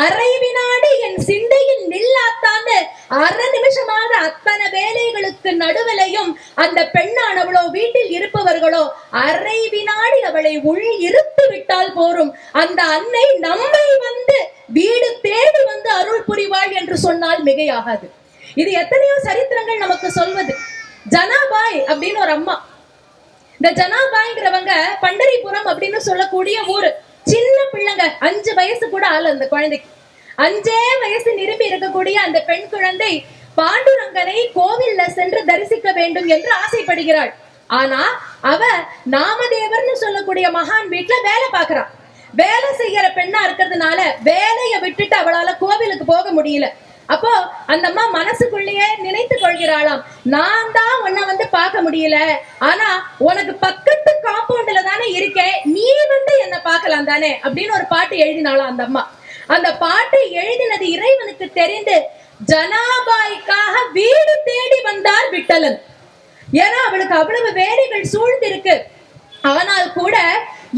அரை வினாடி என் சிந்தையில் நில்லாத்தான்னு அரை நிமிஷமாக அத்தனை வேலைகளுக்கு நடுவிலையும் அந்த பெண்ணானவளோ வீட்டில் இருப்பவர்களோ அரை வினாடி அவளை உள் இருத்து விட்டால் போரும், அந்த அன்னை நம்மை வந்து வீடு தேடி வந்து அருள் புரிவாள் என்று சொன்னால் மிகையாகாது. இது எத்தனையோ சரித்திரங்கள் நமக்கு சொல்வது. ஜனாபாய் அப்படின்னு ஒரு அம்மா, இந்த ஜனாபாய்ங்கிறவங்க பண்டரிபுரம் அப்படின்னு சொல்லக்கூடிய ஊரு. சின்ன பிள்ளைங்க, 5 வயசு கூட ஆள் அந்த குழந்தைக்கு. 5 வயசு நிரம்பி இருக்கக்கூடிய அந்த பெண் குழந்தை பாண்டுரங்கனை கோவில்ல சென்று தரிசிக்க வேண்டும் என்று ஆசைப்படுகிறாள். ஆனா அவ நாமதேவர்னு சொல்லக்கூடிய மகான் வீட்டுல வேலை பாக்குறான். வேலை செய்யற பெண்ணா இருக்கிறதுனால வேலையை விட்டுட்டு அவளால கோவிலுக்கு போக முடியல. அப்போ அந்த அம்மா மனசுக்குள்ளேயே நினைத்து கொள்கிறாளாம், நான் தான் உன்னை வந்து பார்க்க முடியல, ஆனா உனக்கு பக்கத்து காம்பவுண்ட்ல தானே இருக்கேன், நீ வந்து என்ன பார்க்கலாம் தானே அப்படின்னு ஒரு பாட்டு எழுதினாலாம் அந்த அம்மா. அந்த பாட்டை எழுதினது இறைவனுக்கு தெரிந்து ஜனாபாய்க்காக வீடு தேடி வந்தார் விட்டலன். ஏன்னா அவளுக்கு அவ்வளவு வேலைகள் சூழ்ந்திருக்கு. ஆனால் கூட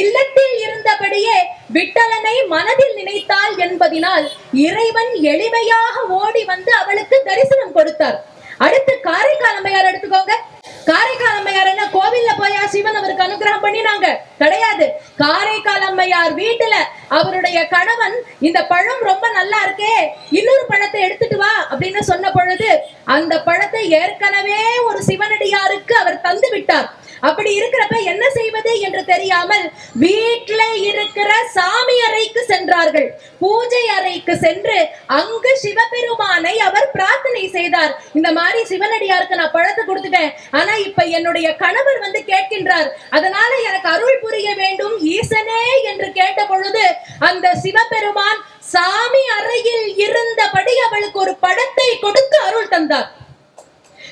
இல்லத்தில் இருந்தபடியே விட்டலனை மனதில் நினைத்தாள் என்பதினால் இறைவன் எளிமையாக ஓடி வந்து அவளுக்கு தரிசனம் கொடுத்தார். அடுத்து காரைக்கால் அம்மையார் எடுத்துக்கோங்க. காரைக்கால் அம்மையார் என்ன கோவில்ல போயா சிவன் அவருக்கு அனுகிரகம் பண்ணினாங்க? கிடையாது. காரைக்கால் அம்மையார் வீட்டுல அவருடைய கணவன் இந்த பழம் ரொம்ப நல்லா இருக்கே, இன்னொரு பழத்தை எடுத்துட்டு வா அப்படின்னு சொன்ன பொழுது அந்த பழத்தை ஏற்கனவே ஒரு சிவனடியாருக்கு அவர் தந்து விட்டார். அப்படி இருக்கிறப்ப என்ன செய்வது என்று தெரியாமல் வீட்டில இருக்கிற சாமி அறைக்கு சென்றார்கள். பூஜை அறைக்கு சென்று அங்கு சிவபெருமானை அவர் பிரார்த்தனை செய்தார். இந்த மாதிரி சிவனடியாருக்கு நான் பழத்தை கொடுத்துட்டேன், ஆனா இப்ப என்னுடைய கணவர் வந்து கேட்கின்றார், அதனால எனக்கு அருள் புரிய வேண்டும் ஈசனே என்று கேட்ட பொழுது அந்த சிவபெருமான் சாமி அறையில் இருந்தபடி அவளுக்கு ஒரு பழத்தை கொடுத்து அருள் தந்தார்.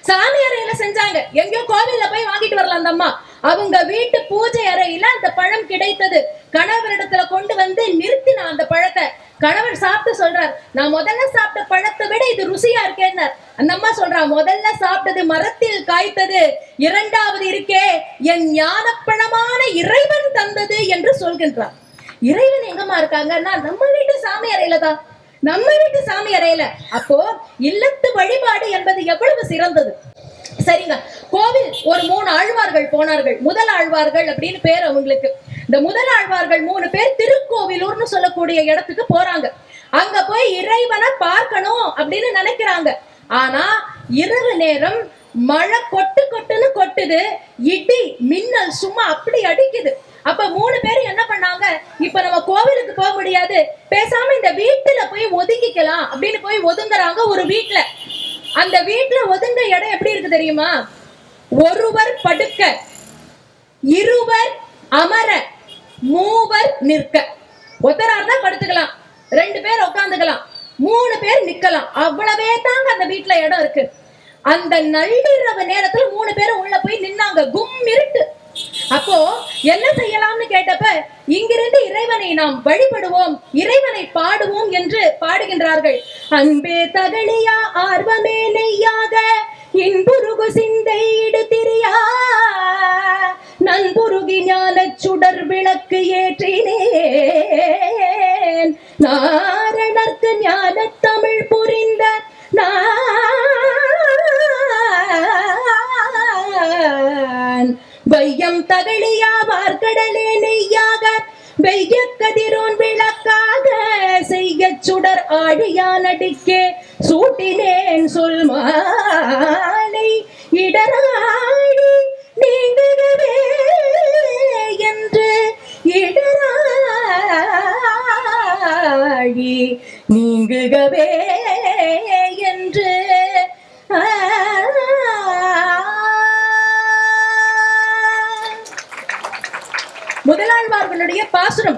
சாமி அறையில செஞ்சாங்க, எங்கயோ கோவில்ல போய் வாங்கிட்டு வரலாம் அந்த அம்மா. அவங்க வீட்டு பூஜை அறையில அந்த பழம் கிடைத்தது. கணவரிடத்துல கொண்டு வந்து நிறுத்தினா அந்த பழத்தை. கணவர் சாப்பிட்டு சொல்றார், நான் முதல்ல சாப்பிட்ட பழத்தை விட இது ருசியா இருக்கேன்னு. அந்த அம்மா சொல்றா, முதல்ல சாப்பிட்டது மரத்தில் காய்த்தது, இரண்டாவது இருக்கே என் ஞானப்பழமான இறைவன் தந்தது என்று சொல்கின்றார். இறைவன் எங்கம்மா இருக்காங்கன்னா நம்ம வீட்டு சாமி அறையில தான், நம்ம வீட்டு சாமி அறையில. அப்போ இல்லத்து வழிபாடு என்பது எவ்வளவு சிறந்தது. சரிங்க, கோவில் ஒரு 3 ஆழ்வார்கள் போனார்கள். முதல் ஆழ்வார்கள் அப்படின்னு பேர் அவங்களுக்கு. இந்த முதல் ஆழ்வார்கள் 3 பேர் திருக்கோவிலூர்னு சொல்லக்கூடிய இடத்துக்கு போறாங்க. அங்க போய் இறைவனை பார்க்கணும் அப்படின்னு நினைக்கிறாங்க. ஆனா இரவு நேரம் மழை கொட்டு கொட்டுன்னு கொட்டுது, இடி மின்னல் சும்மா அப்படி அடிக்குது. அப்ப 3 பேரும் என்ன பண்ணாங்க, இப்ப நம்ம கோவிலுக்கு போக முடியாது, பேசாம இந்த வீட்டுல போய் ஒதுங்கிக்கலாம் அப்படின்னு போய் ஒதுங்குறாங்க ஒரு வீட்டுல. அந்த வீட்டுல ஒதுங்க இடம் எப்படி இருக்கு தெரியுமா? ஒருவர் படுக்க, இருவர் அமர, மூவர் நிற்க. ஒருத்தரார் தான் படுத்துக்கலாம், 2 பேர் உட்காந்துக்கலாம், 3 பேர் நிக்கலாம். அவ்வளவே தாங்க அந்த வீட்டுல இடம் இருக்கு. அந்த நள்ளிரவு நேரத்துல 3 பேரும் உள்ள போய் நின்னாங்க. கும் இருட்டு. அப்போ என்ன செய்யலாம்னு கேட்டப்ப, இங்கிருந்து இறைவனை நாம் வழிபடுவோம், இறைவனை பாடுவோம் என்று பாடுகின்றார்கள். அன்பே தகழியா ஆர்வமே நெய்யாக இன்புருகு சிந்தை இடுதிரியா நன்புருகி ஞான சுடர் விளக்கு ஏற்றினேன் நாரணர்க்கு ஞான தமிழ் புரிந்த வையம் தகழியா வார்கடலே நெய்யாக வெய்ய கதிரோன் விளக்காக செய்ய சுடர் ஆடியா நடிக்கே சூட்டினேன் சொல் மாலை இடராடி நீங்கவே என்று இடராடி நீங்குகவே என்று முதலாழ்வார்களுடைய பாசுரம்.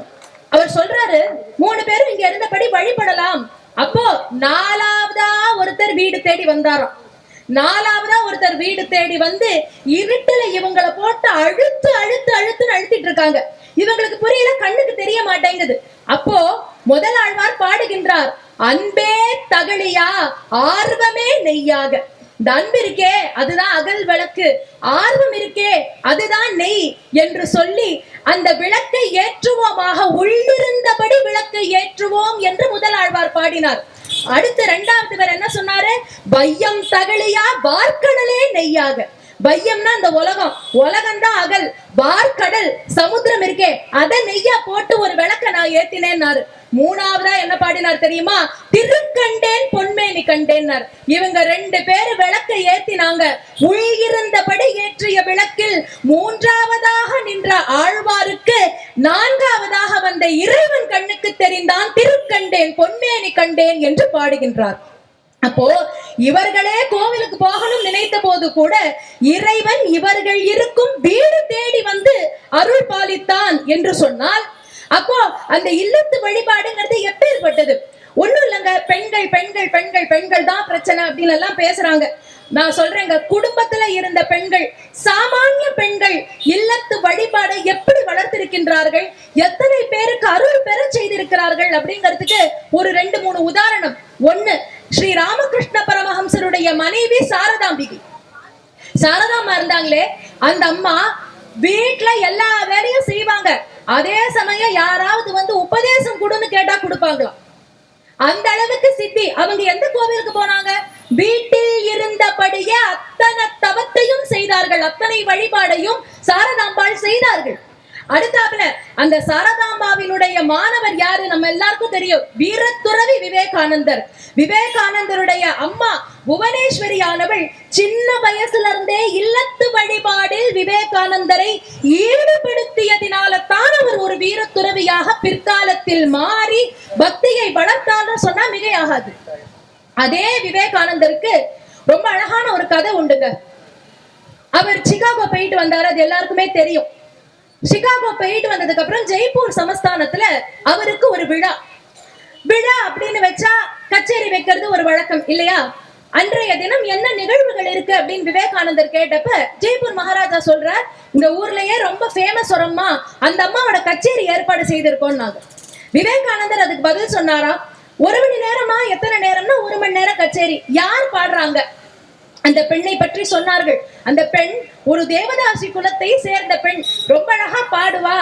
அவர் சொல்றாரு, 3 பேரும் இங்க இருந்தபடி வழிபடலாம். அப்போ 4ஆவதா ஒருத்தர் வீடு தேடி வந்தாராம். 4ஆவதா ஒருத்தர் வீடு தேடி வந்து இருட்டுல இவங்களை போட்டு அழுத்து அழுத்து அழுத்துன்னு அழுத்திட்டு இருக்காங்க. இவங்களுக்கு புரியல, கண்ணுக்கு தெரிய மாட்டேங்குது. அப்போ முதலாழ்வார் பாடுகின்றார், அன்பே தகழியா ஆர்வமே நெய்யாக. இந்த அன்பு இருக்கே அதுதான் அகல் விளக்கு, ஆர்வம் இருக்கே அதுதான் நெய் என்று சொல்லி அந்த விளக்கை ஏற்றுவோமாக, உள்ளிருந்தபடி விளக்கை ஏற்றுவோம் என்று முதலாழ்வார் பாடினார். அடுத்து இரண்டாவது பேர் என்ன சொன்னாரு? வையம் தகழியா வார்க்கடலே நெய்யாக. வையம்னா இந்த உலகம், உலகம் தான் அகல், வார்க்கடல் சமுத்திரம் இருக்கே அத நெய்யா போட்டு ஒரு விளக்க நான் ஏத்தினேன்னாரு. மூணாவதா என்ன பாடினார் தெரியுமா? திருக்கண்டேன் பொன்மேனி கண்டேன்னார். இவங்க ரெண்டு பேரு விளக்க ஏத்தினாங்க. உள்கிருந்தபடி ஏற்றிய விளக்கில் மூன்றாவதாக நின்ற ஆழ்வாருக்கு நான்காவதாக வந்த இறைவன் கண்ணுக்கு தெரிந்தான். திருக்கண்டேன் பொன்மேனி கண்டேன் என்று பாடுகின்றார். அப்போ இவர்களே கோவிலுக்கு போகணும் நினைத்த போது கூட இறைவன் இவர்கள் இருக்கும் வீடு தேடி வந்து அருள் பாலித்தான் என்று சொன்னால், அப்போ அந்த இல்லத்து வழிபாடுங்கிறது எப்பேற்பட்டது? ஒண்ணும் இல்லைங்க, பெண்கள் பெண்கள் பெண்கள் பெண்கள் தான் பிரச்சனை அப்படின்னு எல்லாம் பேசுறாங்க. நான் சொல்றேங்க, குடும்பத்துல இருந்த பெண்கள், சாமானிய பெண்கள் இல்லத்து வழிபாடை எப்படி வளர்த்திருக்கின்றார்கள், எத்தனை பேருக்கு அருள் பெற செய்திருக்கிறார்கள் அப்படிங்கிறதுக்கு ஒரு 2-3 உதாரணம். ஒண்ணு, ஸ்ரீ ராமகிருஷ்ண பரமஹம்சருடைய மனைவி சாரதாம்பிகை. சாரதாம்மா இருந்தாங்களே, அந்த அம்மா வீட்டுல எல்லா வேலையும் செய்வாங்க. அதே சமயம் யாராவது வந்து உபதேசம் கொடுன்னு கேட்டா கொடுப்பாங்களாம். அந்த அளவுக்கு சித்தி. அவங்க எந்த கோவிலுக்கு போனாங்க? வீட்டில் இருந்தபடியே அத்தனை தவத்தையும் செய்தார்கள், அத்தனை வழிபாடையும் சாரதாம்பாள் செய்தார்கள். அடுத்தாப்புல அந்த சாரதாம்பாவினுடைய மாணவர் யாரு? நம்ம எல்லாருக்கும் தெரியும், வீரத்துறவி விவேகானந்தர். விவேகானந்தருடைய அம்மா புவனேஸ்வரியானவள் சின்ன வயசுல இருந்தே இல்லத்து வழிபாடில் விவேகானந்தரை ஈடுபடுத்தியதினால தான் அவர் ஒரு வீரத்துறவியாக பிற்காலத்தில் மாறி பக்தியை வளர்த்தான்னு சொன்னா மிகையாகாது. அதே விவேகானந்தருக்கு ரொம்ப அழகான ஒரு கதை உண்டுங்க. அவர் சிகாகோ போயிட்டு வந்தாரு, அது எல்லாருக்குமே தெரியும். சிகாகோ போயிட்டு வந்ததுக்கு அப்புறம் ஜெய்ப்பூர் சமஸ்தானத்துல அவருக்கு ஒரு விழா. விழா அப்படின்னு வச்சா கச்சேரி வைக்கிறது ஒரு வழக்கம் இல்லையா? அன்றைய தினம் என்ன நிகழ்வுகள் இருக்கு அப்படின்னு விவேகானந்தர் கேட்டப்ப ஜெய்ப்பூர் மகாராஜா சொல்றார், இந்த ஊர்லயே ரொம்ப ஃபேமஸ் ஒரு அம்மா, அந்த அம்மாவோட கச்சேரி ஏற்பாடு செய்திருக்கோம். விவேகானந்தர் அதுக்கு பதில் சொன்னாரா, 1 மணி நேரமா? எத்தனை நேரம்னா 1 மணி நேரம் கச்சேரி. யார் பாடுறாங்க? அந்த பெண்ணை பற்றி சொன்னார்கள். அந்த பெண் ஒரு தேவதாசி குலத்தை சேர்ந்த பெண், ரொம்ப அழகா பாடுவா,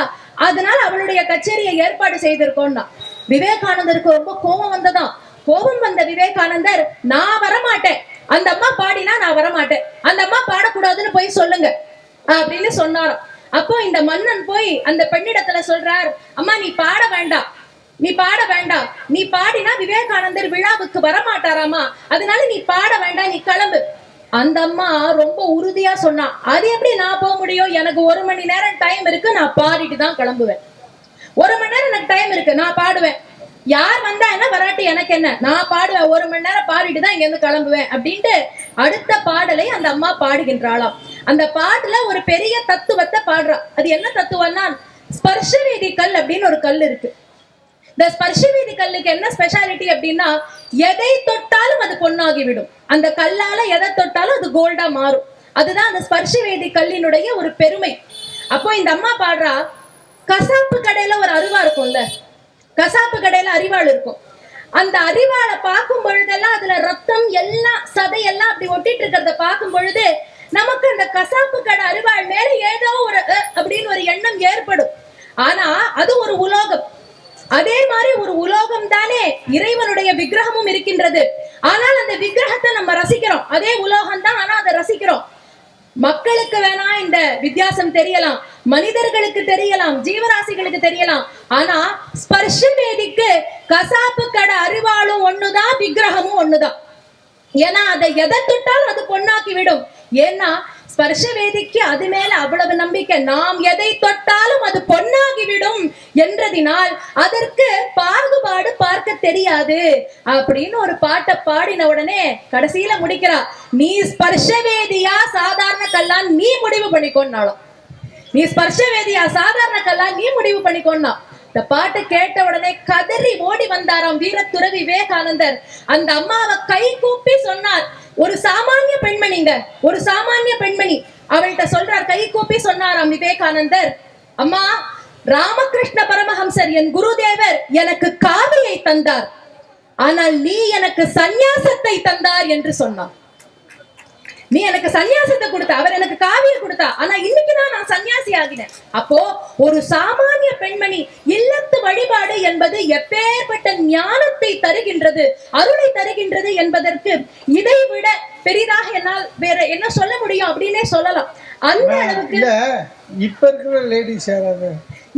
அதனால அவளுடைய கச்சேரியை ஏற்பாடு செய்திருக்கோம்னா. விவேகானந்தருக்கு ரொம்ப கோபம் வந்ததாம். கோபம் வந்த விவேகானந்தர், நான் வரமாட்டேன், அந்த அம்மா பாடினா நான் வரமாட்டேன், அந்த அம்மா பாடக்கூடாதுன்னு போய் சொல்லுங்க அப்படின்னு சொன்னாராம். அப்போ இந்த மன்னன் போய் அந்த பெண்ணிடத்துல சொல்றார், அம்மா நீ பாட வேண்டாம், நீ பாட வேண்டாம், நீ பாடினா விவேகானந்தர் விழாவுக்கு வரமாட்டாராமா, அதனால நீ பாட வேண்டாம், நீ கிளம்பு. அந்த அம்மா ரொம்ப உறுதியா சொன்னா, அது எப்படி நான் போக முடியும், எனக்கு 1 மணி நேரம் டைம் இருக்கு, நான் பாடிட்டு தான் கிளம்புவேன். 1 மணி நேரம் எனக்கு டைம் இருக்கு, நான் பாடுவேன், யார் வந்தா என்ன வராட்டி எனக்கு என்ன, நான் பாடுவேன், 1 மணி நேரம் பாடிட்டு தான் இங்க இருந்து கிளம்புவேன் அப்படின்ட்டு அடுத்த பாடலை அந்த அம்மா பாடுகின்றாளாம். அந்த பாட்டுல ஒரு பெரிய தத்துவத்தை பாடுறா. அது என்ன தத்துவம்னா, ஸ்பர்ஷவேதி கல் அப்படின்னு ஒரு கல் இருக்கு. இந்த ஸ்பர்ஷவேதி கல்லுக்கு என்ன ஸ்பெஷாலிட்டி அப்படின்னா, எதை தொட்டாலும் அது பொன்னாகிவிடும். அந்த கல்லால எதை தொட்டாலும் அது கோல்டா மாறும். அதுதான் அந்த ஸ்பர்ஷவேதி கல்லினுடைய ஒரு பெருமை. அப்போ இந்த அம்மா பாடுறா, கசாப்பு கடையில ஒரு அருவா இருக்கும்ல, கசாப்பு கடையில அரிவாள் இருக்கும். அந்த அரிவாளை பார்க்கும் பொழுதெல்லாம் அதுல ரத்தம் எல்லாம் சதையெல்லாம் அப்படி ஒட்டிட்டு இருக்கிறத பார்க்கும் பொழுது நமக்கு அந்த கசாப்பு கடை அரிவாள் மேல ஏதோ ஒரு அப்படின்னு ஒரு எண்ணம் ஏற்படும். ஆனா அது ஒரு உலோகம். அதே மாதிரி ஒரு உலோகம் தானே இறைவனுடைய விக்கிரகமும் இருக்கின்றது. ஆனால் அந்த விக்கிரகத்தை நம்ம ரசிக்கிறோம், அதே உலோகம் தான், ஆனா அதை ரசிக்கிறோம். மக்களுக்கு வேணா இந்த வித்தியாசம் தெரியலாம், மனிதர்களுக்கு தெரியலாம், ஜீவராசிகளுக்கு தெரியலாம். ஆனா ஸ்பர்ஷவேதிக்கு கசாப்பு கடை அரிவாளும் ஒண்ணுதான், விக்கிரகமும் ஒண்ணுதான். ஏன்னா அதை எதை தொட்டாலும் அது பொன்னாக்கி விடும். ஏன்னா ஸ்பர்ஷவேதிக்கு அது மேல அவ்வளவு நம்பிக்கை, நாம் எதை தொட்டாலும் அது பொன்னாகிவிடும் என்றதினால் அதற்கு பாகுபாடு பார்க்க தெரியாது அப்படின்னு ஒரு பாட்டை பாடின உடனே கடைசியில முடிக்கிறா, நீ ஸ்பர்ஷவேதியா சாதாரண கல்லா நீ முடிவு பண்ணிக்கொண்டாலும், நீ ஸ்பர்ஷவேதியா சாதாரண கல்லா நீ முடிவு பண்ணிக்கொண்டா. இந்த பாட்டை கேட்ட உடனே கதறி ஓடி வந்தாராம் வீரத்துறவி விவேகானந்தர். அந்த அம்மாவை கை கூப்பி சொன்னார், ஒரு சாமானிய பெண்மணிங்க, ஒரு சாமானிய பெண்மணி. அவள்கிட்ட சொல்றார், கை கூப்பி சொன்னாராம் விவேகானந்தர், அம்மா ராமகிருஷ்ண பரமஹம்சர் என் குருதேவர் எனக்கு காவியை தந்தார், ஆனால் நீ எனக்கு சந்நியாசத்தை தந்தார் என்று சொன்னார். நீ எனக்கு சன்னியாசத்தை கொடுத்த, அவர் எனக்கு காவிய கொடுத்தா, ஆனா இன்னைக்கு நான் சன்னியாசி ஆகினேன். அப்போ ஒரு சாமானிய பெண்மணி இல்லத்து வழிபாடு என்பது எப்பேற்பட்ட ஞானத்தை தருகின்றது, அருளை தருகின்றது என்பதற்கு இதை விட பெரிதாக என்னால் வேற என்ன சொல்ல முடியும் அப்படின்னே சொல்லலாம். அந்த அளவுக்கு இப்ப இருக்கிற லேடிஸ் யாராவது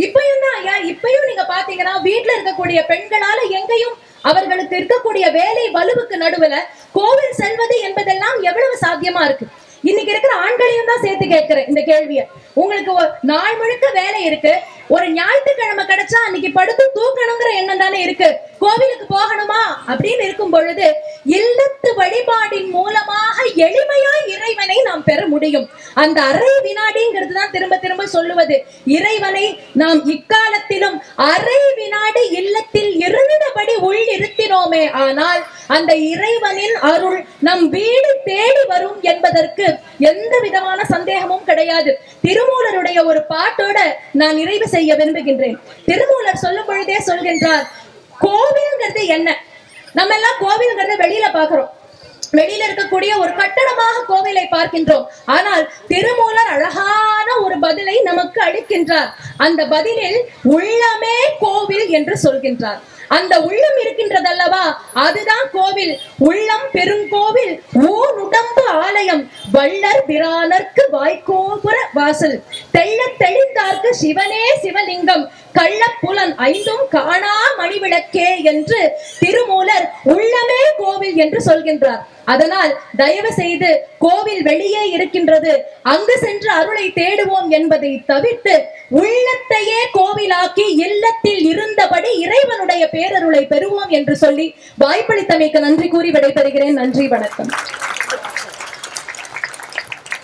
இப்பயும் தான் ஐயா, இப்பயும் நீங்க பாத்தீங்கன்னா வீட்டுல இருக்கக்கூடிய பெண்களால எங்கேயும் அவர்களுக்கு இருக்கக்கூடிய வேலை வலுவுக்கு நடுவுல கோவில் செல்வது என்பதெல்லாம் எவ்வளவு சாத்தியமா இருக்கு. இன்னைக்கு இருக்கிற ஆண்களையும் தான் சேர்த்து கேட்கிறேன் இந்த கேள்விய. உங்களுக்கு நாள் முழுக்க வேலை இருக்கு, ஒரு ஞாயிற்றுக்கிழமை கிடைச்சா அன்னைக்கு படுத்து தூக்கணுங்கிற எண்ணம் தானே இருக்கு, கோவிலுக்கு போகணுமா அப்படின்னு இருக்கும் பொழுது இல்லத்து வழிபாடின் மூலமாக எளிமையாய் இறைவனை நாம் பெற முடியும். அந்த அரை வினாடிங்கிறது தான் திரும்ப திரும்ப சொல்லுவது. இறைவனை நாம் இக்காலத்திலும் அரை வினாடி இல்லத்தில் இருந்தபடி உள் இருத்தினோமே ஆனால் அந்த இறைவனின் அருள் நம் வீடு தேடி வரும் என்பதற்கு எந்த விதமான சந்தேகமும் கிடையாது. திருமூலருடைய ஒரு பாட்டோட நான் நிறைவு செய்ய விரும்புகின்றேன். திருமூலர் சொல்லும் பொழுதே சொல்கின்றார், கோவில்ங்கிறது என்ன? நம்ம எல்லாம் கோவில்ங்கிறத வெளியில பாக்குறோம், வெளியில இருக்கக்கூடிய ஒரு கட்டடமாக கோவிலை பார்க்கின்றோம். ஆனால் திருமூலர் அழகான ஒரு பதிலை நமக்கு அளிக்கின்றார். அந்த பதிலில் உள்ளமே கோவில் என்று சொல்கின்றார். அந்த உள்ளம் இருக்கின்றதல்லவா, அதுதான் கோவில். உள்ளம் பெருங்கோவில், ஊனுடம்பு ஆலயம், வள்ளர் பிரானர்க்கு வாய்க்கோபுர வாசல், தெள்ள தெளிந்தார்க்கு சிவனே சிவலிங்கம், கள்ளப்புலன் ஐந்தும் காணா மணிவிளக்கே என்று திருமூலர் உள்ளமே கோவில் என்று சொல்கின்றார். அதனால் தயவு செய்து கோவில் வெளியே இருக்கின்றது, அங்கு சென்று அருளை தேடுவோம் என்பதை தவிர்த்து உள்ளத்தையே கோவிலாக்கி இல்லத்தில் இருந்தபடி இறைவனுடைய பேரருளை பெறுவோம் என்று சொல்லி வாய்ப்பளித்தமைக்கு நன்றி கூறி விடைபெறுகிறேன். நன்றி, வணக்கம்.